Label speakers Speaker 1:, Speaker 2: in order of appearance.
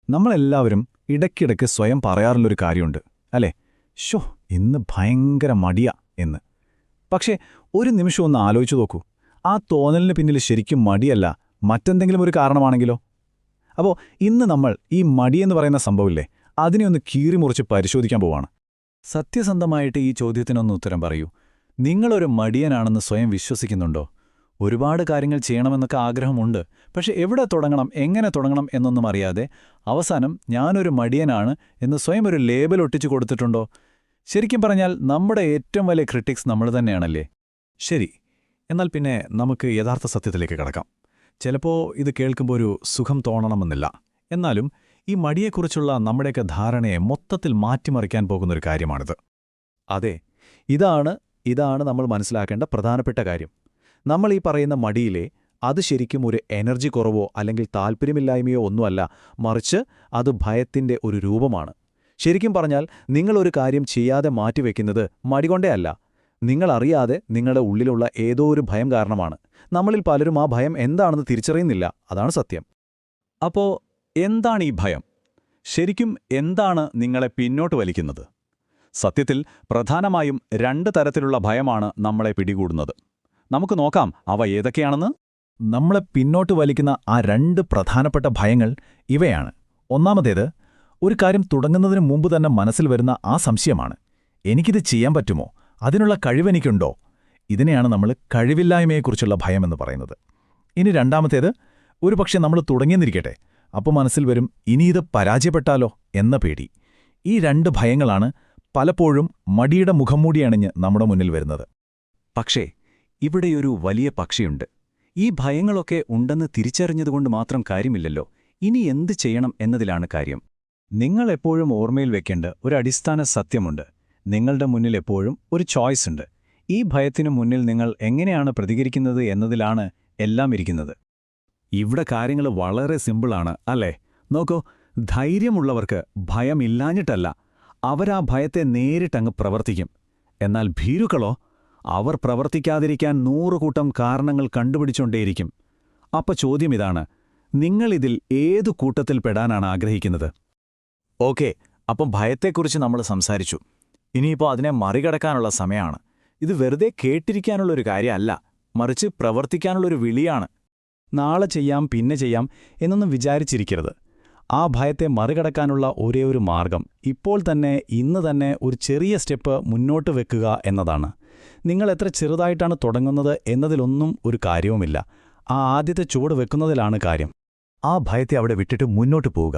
Speaker 1: നമ്മളെല്ലാവരും ഇടയ്ക്കിടയ്ക്ക് സ്വയം പറയാറുള്ളൊരു കാര്യമുണ്ട് അല്ലേ? ഷോ, ഇന്ന് ഭയങ്കര മടിയാ എന്ന്. പക്ഷേ ഒരു നിമിഷം ഒന്ന് ആലോചിച്ചു നോക്കൂ, ആ തോന്നലിന് പിന്നിൽ ശരിക്കും മടിയല്ല, മറ്റെന്തെങ്കിലും ഒരു കാരണമാണെങ്കിലോ? അപ്പോൾ ഇന്ന് നമ്മൾ ഈ മടിയെന്ന് പറയുന്ന സംഭവമില്ലേ, അതിനെ ഒന്ന് കീറിമുറിച്ച് പരിശോധിക്കാൻ പോവാണ്. സത്യസന്ധമായിട്ട് ഈ ചോദ്യത്തിനൊന്ന് ഉത്തരം പറയൂ. നിങ്ങളൊരു മടിയനാണെന്ന് സ്വയം വിശ്വസിക്കുന്നുണ്ടോ? ഒരുപാട് കാര്യങ്ങൾ ചെയ്യണമെന്നൊക്കെ ആഗ്രഹമുണ്ട്, പക്ഷെ എവിടെ തുടങ്ങണം, എങ്ങനെ തുടങ്ങണം എന്നൊന്നും അറിയാതെ അവസാനം ഞാനൊരു മടിയനാണ് എന്ന് സ്വയം ഒരു ലേബൽ ഒട്ടിച്ചു കൊടുത്തിട്ടുണ്ടോ? ശരിക്കും പറഞ്ഞാൽ നമ്മുടെ ഏറ്റവും വലിയ ക്രിട്ടിക്സ് നമ്മൾ തന്നെയാണല്ലേ? ശരി, എന്നാൽ പിന്നെ നമുക്ക് യഥാർത്ഥ സത്യത്തിലേക്ക് കടക്കാം. ചിലപ്പോൾ ഇത് കേൾക്കുമ്പോൾ ഒരു സുഖം തോന്നണമെന്നില്ല, എന്നാലും ഈ മടിയെക്കുറിച്ചുള്ള നമ്മുടെയൊക്കെ ധാരണയെ മൊത്തത്തിൽ മാറ്റിമറിക്കാൻ പോകുന്നൊരു കാര്യമാണിത്. അതെ, ഇതാണ് നമ്മൾ മനസ്സിലാക്കേണ്ട പ്രധാനപ്പെട്ട കാര്യം. നമ്മൾ ഈ പറയുന്ന മടിയിലെ അത് ശരിക്കും ഒരു എനർജി കുറവോ അല്ലെങ്കിൽ താൽപ്പര്യമില്ലായ്മയോ ഒന്നുമല്ല, മറിച്ച് അത് ഭയത്തിന്റെ ഒരു രൂപമാണ്. ശരിക്കും പറഞ്ഞാൽ നിങ്ങളൊരു കാര്യം ചെയ്യാതെ മാറ്റിവെക്കുന്നത് മടികൊണ്ടേ അല്ല, നിങ്ങളറിയാതെ നിങ്ങളുടെ ഉള്ളിലുള്ള ഏതോ ഒരു ഭയം കാരണമാണ്. നമ്മളിൽ പലരും ആ ഭയം എന്താണെന്ന് തിരിച്ചറിയുന്നില്ല, അതാണ് സത്യം. അപ്പോൾ എന്താണ് ഈ ഭയം? ശരിക്കും എന്താണ് നിങ്ങളെ പിന്നോട്ട് വലിക്കുന്നത്? സത്യത്തിൽ പ്രധാനമായും 2 തരത്തിലുള്ള ഭയമാണ് നമ്മളെ പിടികൂടുന്നത്. നമുക്ക് നോക്കാം അവ ഏതൊക്കെയാണെന്ന്. നമ്മളെ പിന്നോട്ട് വലിക്കുന്ന ആ 2 പ്രധാനപ്പെട്ട ഭയങ്ങൾ ഇവയാണ്. ഒന്നാമതേത്, ഒരു കാര്യം തുടങ്ങുന്നതിന് മുമ്പ് തന്നെ മനസ്സിൽ വരുന്ന ആ സംശയമാണ്. എനിക്കിത് ചെയ്യാൻ പറ്റുമോ? അതിനുള്ള കഴിവെനിക്കുണ്ടോ? ഇതിനെയാണ് നമ്മൾ കഴിവില്ലായ്മയെക്കുറിച്ചുള്ള ഭയമെന്ന് പറയുന്നത്. ഇനി രണ്ടാമത്തേത്, ഒരുപക്ഷെ നമ്മൾ തുടങ്ങിയെന്നിരിക്കട്ടെ, അപ്പോൾ മനസ്സിൽ വരും ഇനിയിത് പരാജയപ്പെട്ടാലോ എന്ന പേടി. ഈ 2 ഭയങ്ങളാണ് പലപ്പോഴും മടിയുടെ മുഖംമൂടി അണിഞ്ഞ് നമ്മുടെ മുന്നിൽ വരുന്നത്. പക്ഷേ ഇവിടെയൊരു വലിയ പക്ഷിയുണ്ട്. ഈ ഭയങ്ങളൊക്കെ ഉണ്ടെന്ന് തിരിച്ചറിഞ്ഞതുകൊണ്ട് മാത്രം കാര്യമില്ലല്ലോ, ഇനി എന്ത് ചെയ്യണം എന്നതിലാണ് കാര്യം. നിങ്ങൾ എപ്പോഴും ഓർമ്മയിൽ വെക്കേണ്ട ഒരു അടിസ്ഥാന സത്യമുണ്ട്. നിങ്ങളുടെ മുന്നിൽ എപ്പോഴും ഒരു ചോയ്സ് ഉണ്ട്. ഈ ഭയത്തിനു മുന്നിൽ നിങ്ങൾ എങ്ങനെയാണ് പ്രതികരിക്കുന്നത് എന്നതിലാണ് എല്ലാം ഇരിക്കുന്നത്. ഇവിടെ കാര്യങ്ങൾ വളരെ സിമ്പിളാണ് അല്ലേ? നോക്കൂ, ധൈര്യമുള്ളവർക്ക് ഭയമില്ലാഞ്ഞിട്ടല്ല, അവരാ ഭയത്തെ നേരിട്ടങ്ങ് പ്രവർത്തിക്കും. എന്നാൽ ഭീരുക്കളോ, അവർ പ്രവർത്തിക്കാതിരിക്കാൻ 100 കൂട്ടം കാരണങ്ങൾ കണ്ടുപിടിച്ചുകൊണ്ടേയിരിക്കും. അപ്പോൾ ചോദ്യം ഇതാണ്, നിങ്ങളിതിൽ ഏതു കൂട്ടത്തിൽ പെടാനാണ് ആഗ്രഹിക്കുന്നത്? ഓക്കെ, അപ്പം ഭയത്തെക്കുറിച്ച് നമ്മൾ സംസാരിച്ചു. ഇനിയിപ്പോൾ അതിനെ മറികടക്കാനുള്ള സമയമാണ്. ഇത് വെറുതെ കേട്ടിരിക്കാനുള്ളൊരു കാര്യമല്ല, മറിച്ച് പ്രവർത്തിക്കാനുള്ളൊരു വിളിയാണ്. നാളെ ചെയ്യാം, പിന്നെ ചെയ്യാം എന്നൊന്നും വിചാരിച്ചിരിക്കരുത്. ആ ഭയത്തെ മറികടക്കാനുള്ള ഒരേ ഒരു മാർഗം ഇപ്പോൾ തന്നെ, ഇന്ന് തന്നെ ഒരു ചെറിയ സ്റ്റെപ്പ് മുന്നോട്ട് വെക്കുക എന്നതാണ്. നിങ്ങൾ എത്ര ചെറുതായിട്ടാണ് തുടങ്ങുന്നത് എന്നതിലൊന്നും ഒരു കാര്യവുമില്ല. ആ ആദ്യത്തെ ചുവട് വെക്കുന്നതിലാണ് കാര്യം. ആ ഭയത്തെ അവിടെ വിട്ടിട്ട് മുന്നോട്ട് പോവുക.